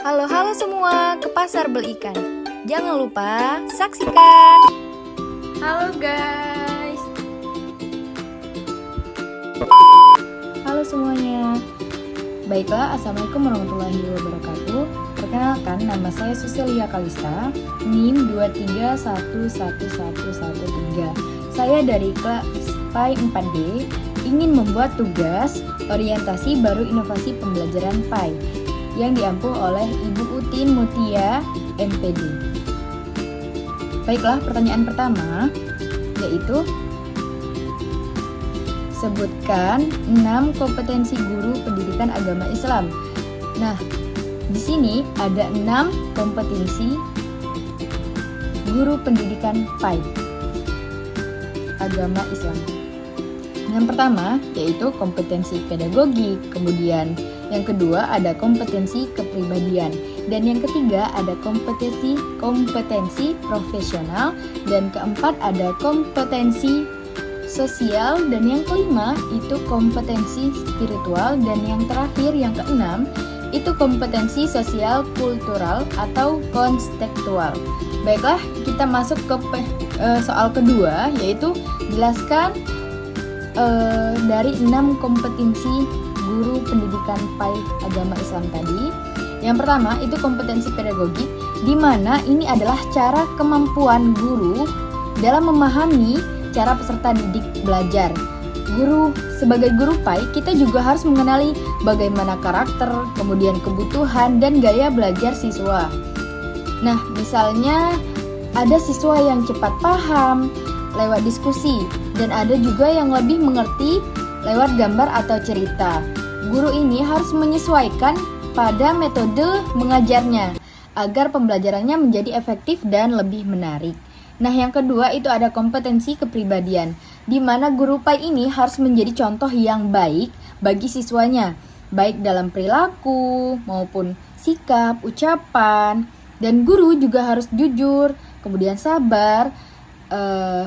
Halo semua, ke pasar beli ikan. Jangan lupa saksikan. Halo guys. Halo semuanya. Baiklah, Assalamualaikum warahmatullahi wabarakatuh. Perkenalkan, nama saya Suselia Kalista, NIM 2311113. Saya dari kelas PAI 4D, ingin membuat tugas orientasi baru inovasi pembelajaran PAI yang diampu oleh Ibu Utin Mutia, MPD. Baiklah, pertanyaan pertama yaitu sebutkan 6 kompetensi guru pendidikan agama Islam. Nah, di sini ada 6 kompetensi guru pendidikan PAI agama Islam. Yang pertama yaitu kompetensi pedagogik, kemudian yang kedua ada kompetensi kepribadian, dan yang ketiga ada kompetensi profesional, dan keempat ada kompetensi sosial, dan yang kelima itu kompetensi spiritual, dan yang terakhir yang keenam itu kompetensi sosial kultural atau konstekstual. Baiklah, kita masuk ke soal kedua, yaitu jelaskan dari 6 kompetensi guru pendidikan PAI agama Islam tadi. Yang pertama itu kompetensi pedagogik, di mana ini adalah cara kemampuan guru dalam memahami cara peserta didik belajar. Sebagai guru PAI, kita juga harus mengenali bagaimana karakter, kemudian kebutuhan dan gaya belajar siswa. Nah, misalnya ada siswa yang cepat paham lewat diskusi, dan ada juga yang lebih mengerti lewat gambar atau cerita. Guru ini harus menyesuaikan pada metode mengajarnya agar pembelajarannya menjadi efektif dan lebih menarik. Nah, yang kedua itu ada kompetensi kepribadian, di mana guru PAI ini harus menjadi contoh yang baik bagi siswanya, baik dalam perilaku maupun sikap, ucapan, dan guru juga harus jujur, kemudian sabar,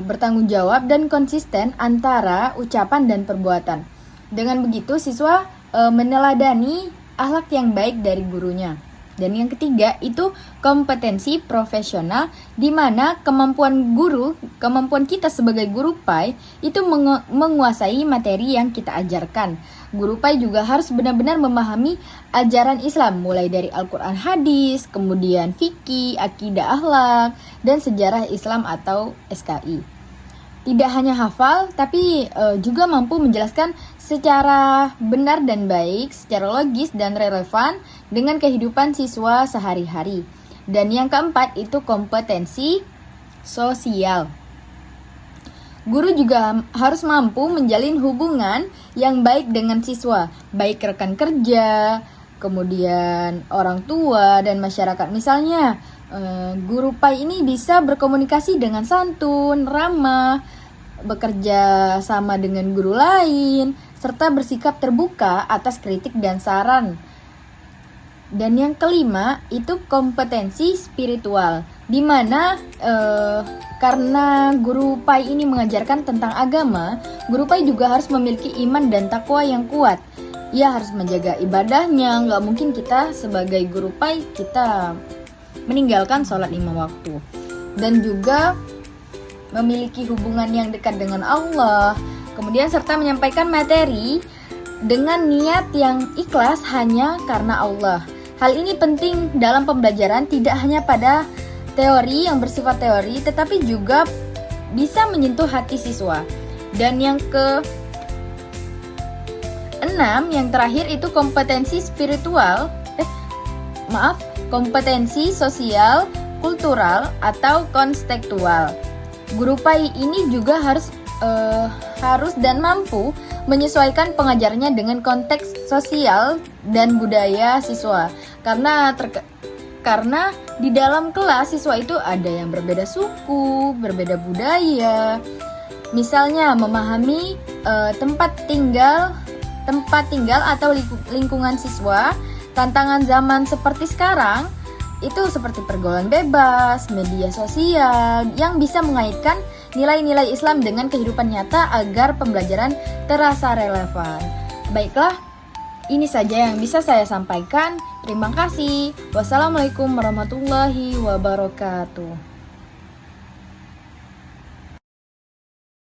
bertanggung jawab dan konsisten antara ucapan dan perbuatan. Dengan begitu siswa meneladani akhlak yang baik dari gurunya. Dan yang ketiga itu kompetensi profesional, di mana kemampuan kita sebagai guru PAI itu menguasai materi yang kita ajarkan. Guru PAI juga harus benar-benar memahami ajaran Islam, mulai dari Al-Quran, hadis, kemudian fikih, akidah, akhlak, dan sejarah Islam atau SKI. Tidak hanya hafal, tapi juga mampu menjelaskan secara benar dan baik, secara logis dan relevan dengan kehidupan siswa sehari-hari. Dan yang keempat itu kompetensi sosial. Guru juga harus mampu menjalin hubungan yang baik dengan siswa, baik rekan kerja, kemudian orang tua, dan masyarakat. Misalnya, guru PAI ini bisa berkomunikasi dengan santun, ramah, bekerja sama dengan guru lain, serta bersikap terbuka atas kritik dan saran. Dan yang kelima itu kompetensi spiritual, di mana karena guru PAI ini mengajarkan tentang agama, guru PAI juga harus memiliki iman dan takwa yang kuat. Ia harus menjaga ibadahnya. Nggak mungkin kita sebagai guru PAI kita meninggalkan sholat 5 waktu. Dan juga memiliki hubungan yang dekat dengan Allah. Kemudian serta menyampaikan materi dengan niat yang ikhlas hanya karena Allah. Hal ini penting dalam pembelajaran, tidak hanya pada teori yang bersifat teori, tetapi juga bisa menyentuh hati siswa. Dan yang ke-6, yang terakhir itu kompetensi kompetensi sosial, kultural, atau konstekstual. Guru PAI ini juga harus dan mampu menyesuaikan pengajarnya dengan konteks sosial dan budaya siswa. Karena di dalam kelas siswa itu ada yang berbeda suku, berbeda budaya. Misalnya memahami tempat tinggal atau lingkungan siswa. Tantangan zaman seperti sekarang itu seperti pergaulan bebas, media sosial yang bisa mengaitkan nilai-nilai Islam dengan kehidupan nyata agar pembelajaran terasa relevan. Baiklah, Ini saja yang bisa saya sampaikan. Terima kasih. Wassalamualaikum warahmatullahi wabarakatuh.